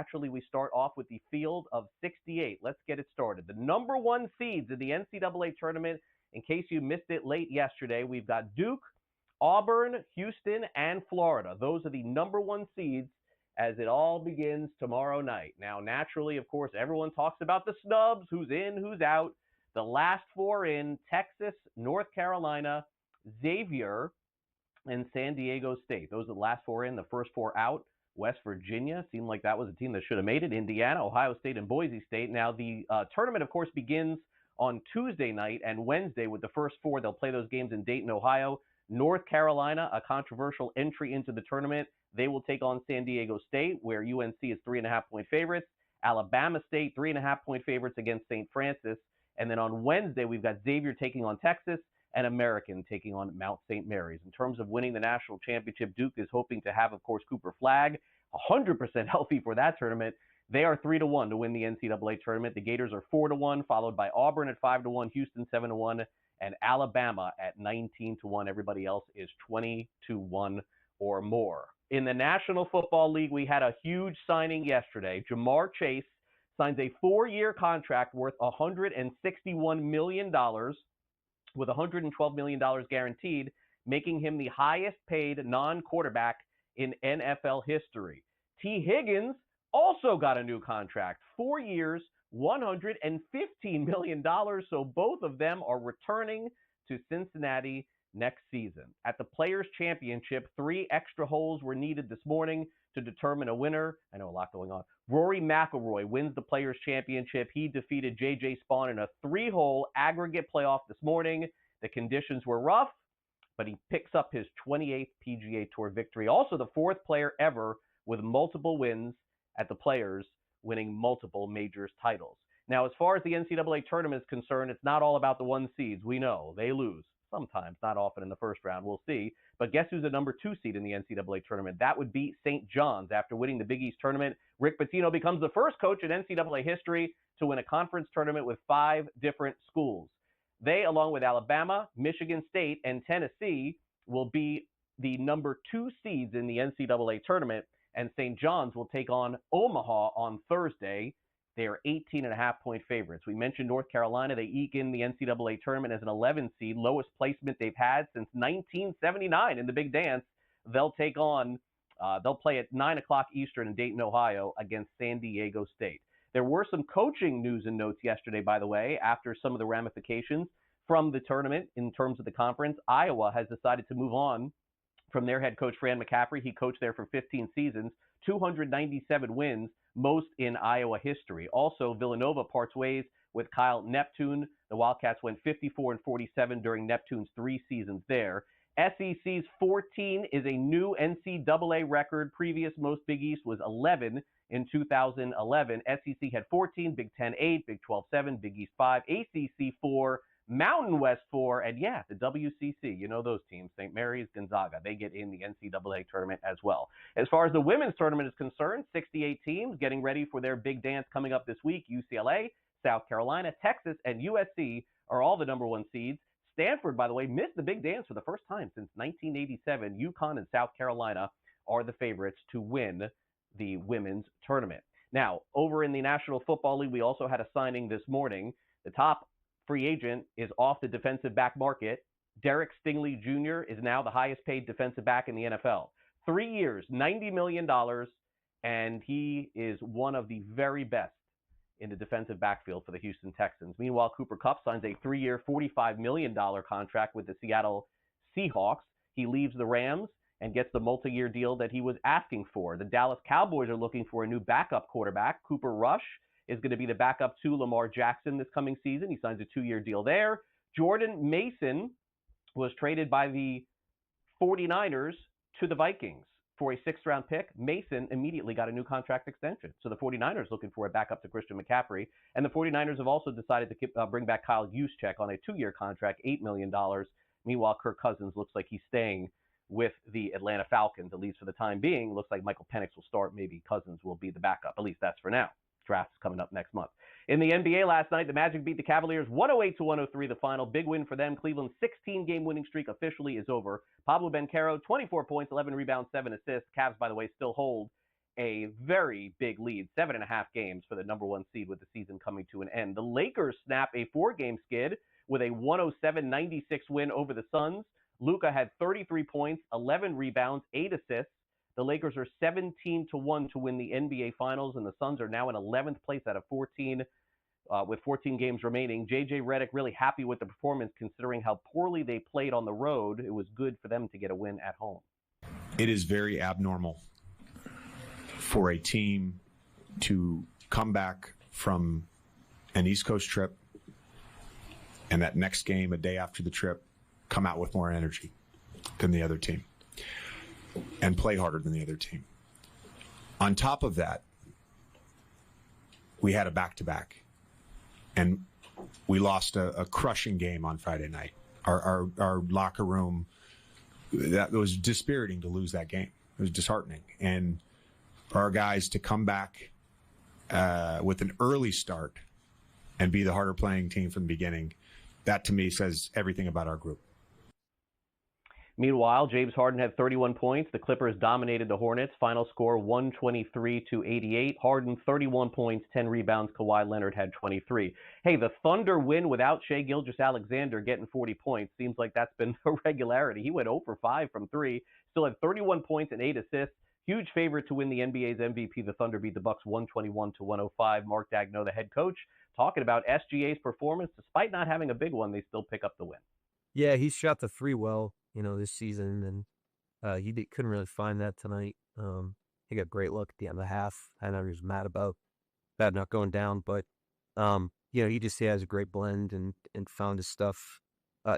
naturally, we start off with the field of 68. Let's get it started. The number one seeds in the NCAA tournament, in case you missed it late yesterday, we've got Duke, Auburn, Houston, and Florida. Those are the number one seeds as it all begins tomorrow night. Now, naturally, of course, everyone talks about the snubs, who's in, who's out. The last four in: Texas, North Carolina, Xavier, and San Diego State. Those are the last four in. The first four out: West Virginia seemed like that was a team that should have made it. Indiana, Ohio State, and Boise State. Now, the tournament, of course, begins on Tuesday night and Wednesday with the first four. They'll play those games in Dayton, Ohio. North Carolina, a controversial entry into the tournament. They will take on San Diego State, where UNC is 3.5-point favorites. Alabama State, 3.5-point favorites against St. Francis. And then on Wednesday, we've got Xavier taking on Texas and American taking on Mount St. Mary's. In terms of winning the national championship, Duke is hoping to have, of course, Cooper Flagg 100% healthy for that tournament. They are 3-1 to win the NCAA tournament. The Gators are 4-1, followed by Auburn at 5-1, Houston 7-1, and Alabama at 19-1. Everybody else is 20-1 or more. In the National Football League, we had a huge signing yesterday. MarrChase signs a 4-year contract worth $161 million with $112 million guaranteed, making him the highest paid non-quarterback in NFL history. T. Higgins also got a new contract, 4 years, $115 million, so both of them are returning to Cincinnati next season. At the Players' Championship, 3 extra holes were needed this morning to determine a winner. I know a lot going on. Rory McIlroy wins the Players' Championship. He defeated J.Spaun in a 3-hole aggregate playoff this morning. The conditions were rough, but he picks up his 28th PGA Tour victory. Also the 4th player ever with multiple wins at the Players, winning multiple majors titles. Now, as far as the NCAA tournament is concerned, it's not all about the 1 seeds. We know they lose sometimes, not often in the first round. We'll see. But guess who's the number 2 seed in the NCAA tournament? That would be St. John's. After winning the Big East tournament, Rick Pitino becomes the first coach in NCAA history to win a conference tournament with 5 different schools. They, along with Alabama, Michigan State, and Tennessee, will be the number 2 seeds in the NCAA tournament, and St. John's will take on Omaha on Thursday. They are 18.5-point favorites. We mentioned North Carolina. They eke in the NCAA tournament as an 11 seed, lowest placement they've had since 1979 in the Big Dance. They'll play at 9 o'clock Eastern in Dayton, Ohio against San Diego State. There were some coaching news and notes yesterday, by the way, after some of the ramifications from the tournament in terms of the conference. Iowa has decided to move on from their head coach, Fran McCaffrey. He coached there for 15 seasons, 297 wins, most in Iowa history. Also, Villanova parts ways with Kyle Neptune. The Wildcats went 54-47 during Neptune's 3 seasons there. SEC's 14 is a new NCAA record. Previous most Big East was 11 in 2011. SEC had 14, Big Ten 8, Big 12 7, Big East 5, ACC 4, Mountain West 4, and yeah, the WCC. You know those teams, St. Mary's, Gonzaga. They get in the NCAA tournament as well. As far as the women's tournament is concerned, 68 teams getting ready for their big dance coming up this week. UCLA, South Carolina, Texas, and USC are all the number 1 seeds. Stanford, by the way, missed the big dance for the first time since 1987. UConn and South Carolina are the favorites to win the women's tournament. Now, over in the National Football League, we also had a signing this morning. The top free agent is off the defensive back market. Derek Stingley Jr. is now the highest paid defensive back in the NFL. 3 years, $90 million, and he is one of the very best in the defensive backfield for the Houston Texans. Meanwhile, Cooper Kupp signs a 3-year, $45 million contract with the Seattle Seahawks. He leaves the Rams and gets the multi-year deal that he was asking for. The Dallas Cowboys are looking for a new backup quarterback. Cooper Rush is going to be the backup to Lamar Jackson this coming season. He signs a 2-year deal there. Jordan Mason was traded by the 49ers to the Vikings for a 6th-round pick. Mason immediately got a new contract extension. So the 49ers looking for a backup to Christian McCaffrey. And the 49ers have also decided to bring back Kyle Juszczyk on a 2-year contract, $8 million. Meanwhile, Kirk Cousins looks like he's staying with the Atlanta Falcons, at least for the time being. Looks like Michael Penix will start. Maybe Cousins will be the backup. At least that's for now. Draft's coming up next month. In the NBA last night, the Magic beat the Cavaliers 108-103, the final. Big win for them. Cleveland's 16-game winning streak officially is over. Pablo Banchero, 24 points, 11 rebounds, 7 assists. Cavs, by the way, still hold a very big lead, 7.5 games for the number one seed with the season coming to an end. The Lakers snap a 4-game skid with a 107-96 win over the Suns. Luka had 33 points, 11 rebounds, 8 assists. The Lakers are 17-1 to win the NBA Finals, and the Suns are now in 11th place out of 14 with 14 games remaining. J.J. Redick really happy with the performance considering how poorly they played on the road. It was good for them to get a win at home. It is very abnormal for a team to come back from an East Coast trip and that next game, a day after the trip, come out with more energy than the other team and play harder than the other team. On top of that, we had a back-to-back, and we lost a crushing game on Friday night. Our locker room, that was dispiriting to lose that game. It was disheartening. And for our guys to come back with an early start and be the harder playing team from the beginning, that to me says everything about our group. Meanwhile, James Harden had 31 points. The Clippers dominated the Hornets. Final score 123-88. Harden 31 points, 10 rebounds. Kawhi Leonard had 23. Hey, the Thunder win without Shai Gilgeous-Alexander getting 40 points. Seems like that's been a regularity. He went 0 for 5 from 3. Still had 31 points and 8 assists. Huge favorite to win the NBA's MVP. The Thunder beat the Bucks 121-105. Mark Daigneault, the head coach, talking about SGA's performance. Despite not having a big one, they still pick up the win. Yeah, he shot the 3 well, this season, and he couldn't really find that tonight. He got great luck at the end of the half. I know he was mad about that not going down, but he just has a great blend and found his stuff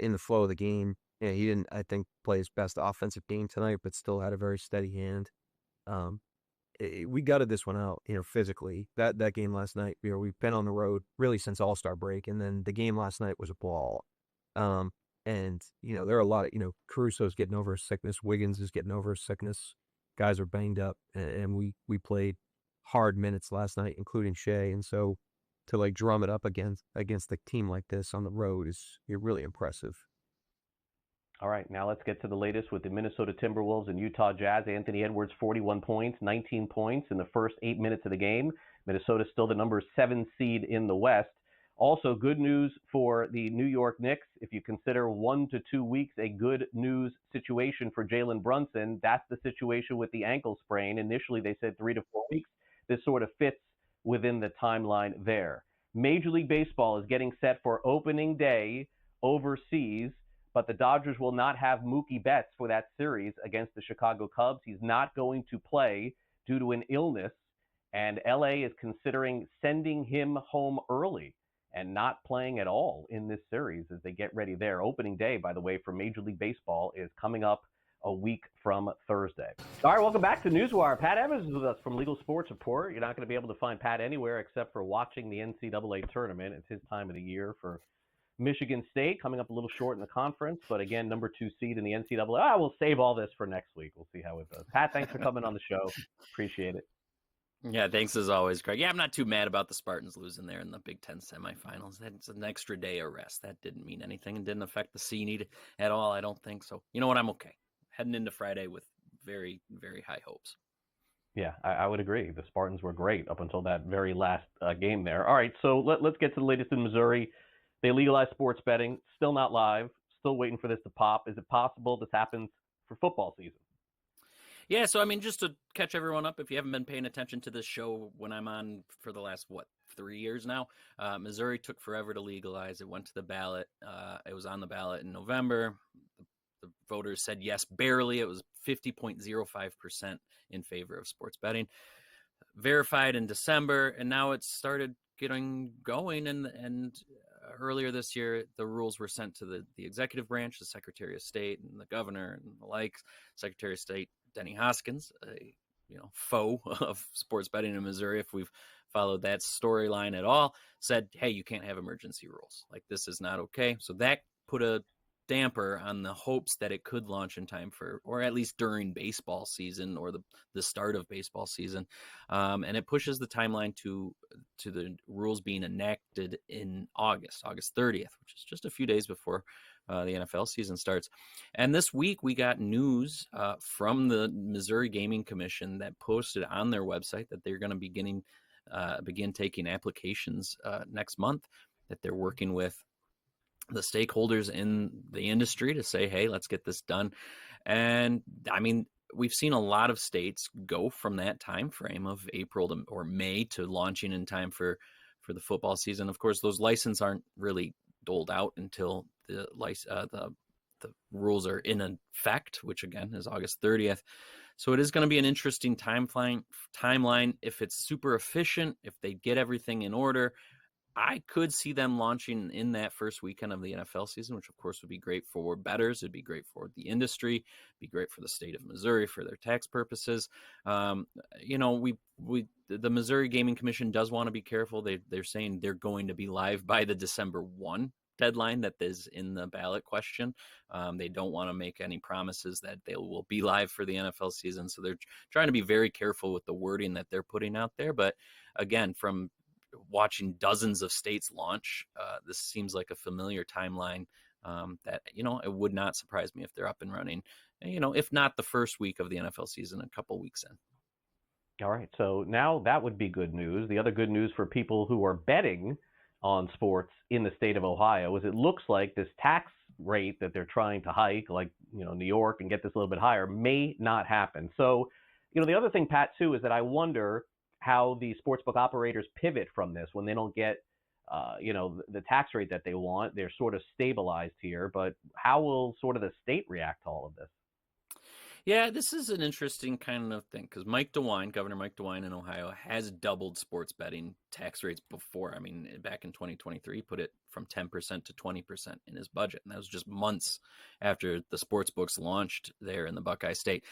in the flow of the game. Yeah, he didn't, I think, play his best offensive game tonight, but still had a very steady hand. We gutted this one out, physically. That game last night, we've been on the road really since All-Star break, and then the game last night was a ball. And, there are a lot of, Caruso's getting over his sickness. Wiggins is getting over his sickness. Guys are banged up. And we played hard minutes last night, including Shai. And so to drum it up against a team like this on the road is really impressive. All right, now let's get to the latest with the Minnesota Timberwolves and Utah Jazz. Anthony Edwards, 41 points, 19 points in the first 8 minutes of the game. Minnesota's still the number 7 seed in the West. Also, good news for the New York Knicks. If you consider 1 to 2 weeks a good news situation for Jalen Brunson, that's the situation with the ankle sprain. Initially, they said 3 to 4 weeks. This sort of fits within the timeline there. Major League Baseball is getting set for opening day overseas, but the Dodgers will not have Mookie Betts for that series against the Chicago Cubs. He's not going to play due to an illness, and LA is considering sending him home early and not playing at all in this series as they get ready there. Opening day, by the way, for Major League Baseball is coming up a week from Thursday. All right, welcome back to Newswire. Pat Evans is with us from Legal Sports Report. You're not going to be able to find Pat anywhere except for watching the NCAA tournament. It's his time of the year for Michigan State, coming up a little short in the conference, but again, number 2 seed in the NCAA. We'll save all this for next week. We'll see how it goes. Pat, thanks for coming on the show. Appreciate it. Yeah, thanks as always, Greg. Yeah, I'm not too mad about the Spartans losing there in the Big Ten semifinals. That's an extra day of rest. That didn't mean anything and didn't affect the seed at all, I don't think. So, you know what? I'm okay. Heading into Friday with very, very high hopes. Yeah, I would agree. The Spartans were great up until that very last game there. All right, so let's get to the latest in Missouri. They legalized sports betting. Still not live. Still waiting for this to pop. Is it possible this happens for football season? Yeah, so just to catch everyone up, if you haven't been paying attention to this show when I'm on for the last, 3 years now, Missouri took forever to legalize. It went to the ballot. It was on the ballot in November. The voters said yes, barely. It was 50.05% in favor of sports betting. Verified in December, and now it's started getting going, and earlier this year, the rules were sent to the executive branch, the Secretary of State and the governor and the like. Secretary of State Denny Hoskins, a foe of sports betting in Missouri, if we've followed that storyline at all, said, hey, you can't have emergency rules. This is not okay. So that put a damper on the hopes that it could launch in time for, or at least during baseball season or the start of baseball season. And it pushes the timeline to the rules being enacted in August 30th, which is just a few days before the NFL season starts. And this week we got news from the Missouri Gaming Commission that posted on their website that they're going to begin taking applications next month, that they're working with the stakeholders in the industry to say, hey, let's get this done. And I mean, we've seen a lot of states go from that time frame of April or May to launching in time for the football season. Of course, those licenses aren't really doled out until the rules are in effect, which again is August 30th. So it is going to be an interesting timeline. If it's super efficient, if they get everything in order, I could see them launching in that first weekend of the NFL season, which of course would be great for bettors. It'd be great for the industry, be great for the state of Missouri for their tax purposes. The Missouri Gaming Commission does want to be careful. They're saying they're going to be live by the December 1 deadline that is in the ballot question. They don't want to make any promises that they will be live for the NFL season. So they're trying to be very careful with the wording that they're putting out there. But again, from watching dozens of states launch, this seems like a familiar timeline that, it would not surprise me if they're up and running, if not the first week of the NFL season, a couple weeks in. All right. So now that would be good news. The other good news for people who are betting on sports in the state of Ohio is it looks like this tax rate that they're trying to hike, like, New York, and get this a little bit higher, may not happen. So, the other thing, Pat, too, is that I wonder how the sportsbook operators pivot from this when they don't get, the tax rate that they want. They're sort of stabilized here, but how will sort of the state react to all of this? Yeah, this is an interesting kind of thing because Governor Mike DeWine in Ohio has doubled sports betting tax rates before. I mean, back in 2023, put it from 10% to 20% in his budget. And that was just months after the sports books launched there in the Buckeye State.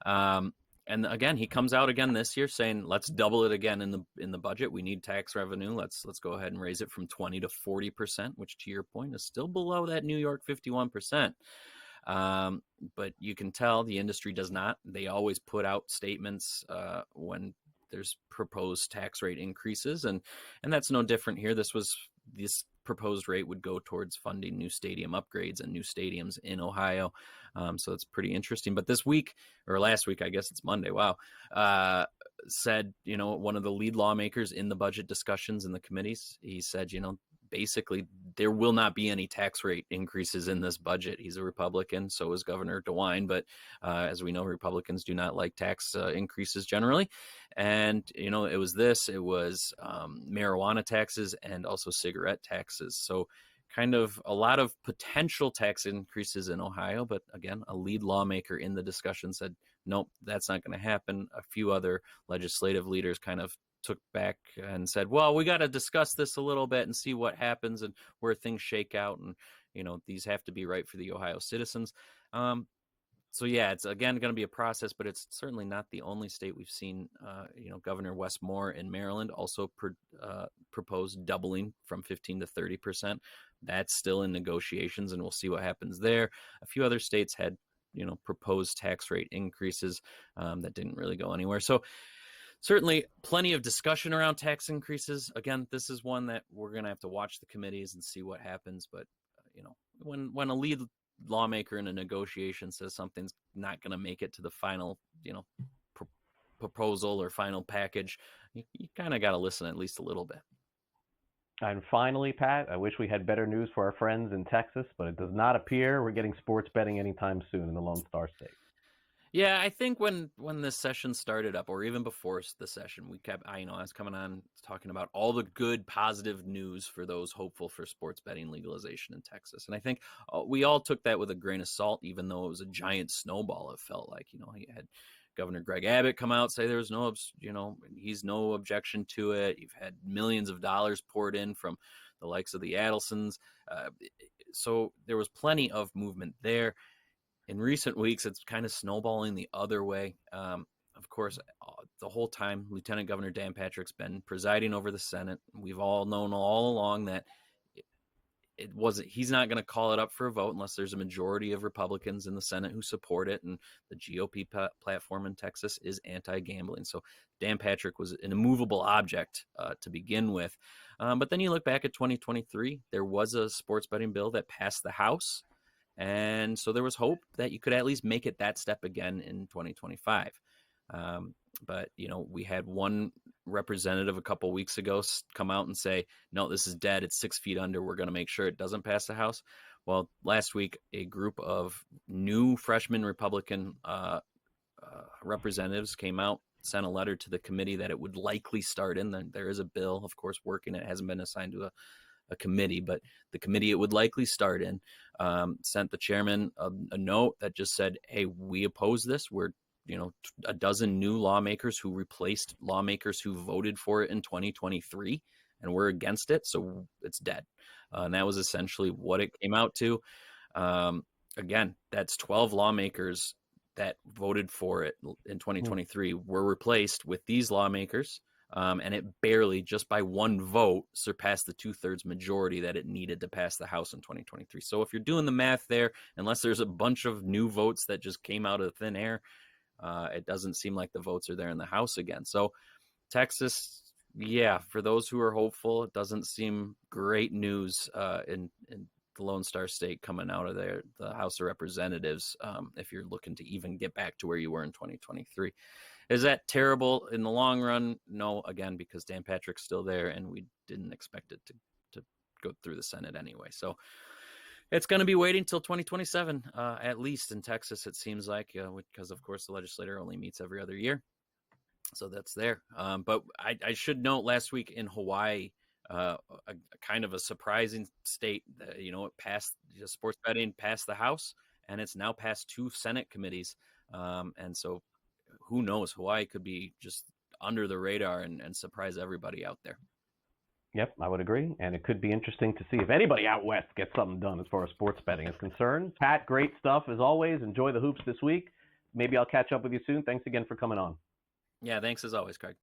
And again, he comes out again this year saying, let's double it again in the budget. We need tax revenue. Let's go ahead and raise it from 20 to 40%, which to your point is still below that New York 51%. But you can tell the industry does not. They always put out statements when there's proposed tax rate increases, and that's no different here. This proposed rate would go towards funding new stadium upgrades and new stadiums in Ohio. So it's pretty interesting. But this week, or last week, I guess it's Monday, said, one of the lead lawmakers in the budget discussions in the committees, he said, basically there will not be any tax rate increases in this budget. He's a Republican, so is Governor DeWine, but as we know, Republicans do not like tax increases generally. And, it was marijuana taxes and also cigarette taxes. So kind of a lot of potential tax increases in Ohio, but again, a lead lawmaker in the discussion said, nope, that's not going to happen. A few other legislative leaders kind of took back and said, well, we got to discuss this a little bit and see what happens and where things shake out. And, these have to be right for the Ohio citizens. So yeah, it's again going to be a process, but it's certainly not the only state we've seen. Governor Wes Moore in Maryland also proposed doubling from 15 to 30%. That's still in negotiations, and we'll see what happens there. A few other states had, proposed tax rate increases that didn't really go anywhere. So certainly plenty of discussion around tax increases. Again, this is one that we're going to have to watch the committees and see what happens. But, when a lead lawmaker in a negotiation says something's not going to make it to the final, proposal or final package, you kind of got to listen at least a little bit. And finally, Pat, I wish we had better news for our friends in Texas, but it does not appear we're getting sports betting anytime soon in the Lone Star State. Yeah, I think when this session started up, or even before the session, I was coming on talking about all the good, positive news for those hopeful for sports betting legalization in Texas. And I think we all took that with a grain of salt, even though it was a giant snowball. It felt like, you had Governor Greg Abbott come out, say there's no, he's no objection to it. You've had millions of dollars poured in from the likes of the Adelsons. So there was plenty of movement there. In recent weeks, it's kind of snowballing the other way. Of course, the whole time, Lieutenant Governor Dan Patrick's been presiding over the Senate. We've all known all along that he's not going to call it up for a vote unless there's a majority of Republicans in the Senate who support it. And the GOP platform in Texas is anti-gambling. So Dan Patrick was an immovable object to begin with. But then you look back at 2023, there was a sports betting bill that passed the House. And so there was hope that you could at least make it that step again in 2025. But, we had one representative a couple weeks ago come out and say, no, this is dead. It's 6 feet under. We're going to make sure it doesn't pass the House. Well, last week, a group of new freshman Republican representatives came out, sent a letter to the committee that it would likely start in. There is a bill, of course, working. It hasn't been assigned to a committee, but the committee it would likely start in sent the chairman a note that just said, hey, we oppose this. We're a dozen new lawmakers who replaced lawmakers who voted for it in 2023, and we're against it, so it's dead. And that was essentially what it came out to. Again, that's 12 lawmakers that voted for it in 2023 were replaced with these lawmakers, and it barely, just by one vote, surpassed the 2/3 majority that it needed to pass the House in 2023. So if you're doing the math there, unless there's a bunch of new votes that just came out of thin air, it doesn't seem like the votes are there in the House again. So Texas, for those who are hopeful, it doesn't seem great news in the Lone Star State coming out of there, the House of Representatives, if you're looking to even get back to where you were in 2023. Is that terrible in the long run? No, again, because Dan Patrick's still there, and we didn't expect it to go through the Senate anyway. So it's going to be waiting till 2027, at least in Texas, it seems like, because, of course, the legislature only meets every other year. So that's there. But I should note last week in Hawaii, a kind of a surprising state, it passed sports betting, passed the House, and it's now passed 2 Senate committees. And so who knows? Hawaii could be just under the radar and surprise everybody out there. Yep, I would agree. And it could be interesting to see if anybody out west gets something done as far as sports betting is concerned. Pat, great stuff as always. Enjoy the hoops this week. Maybe I'll catch up with you soon. Thanks again for coming on. Yeah, thanks as always, Craig.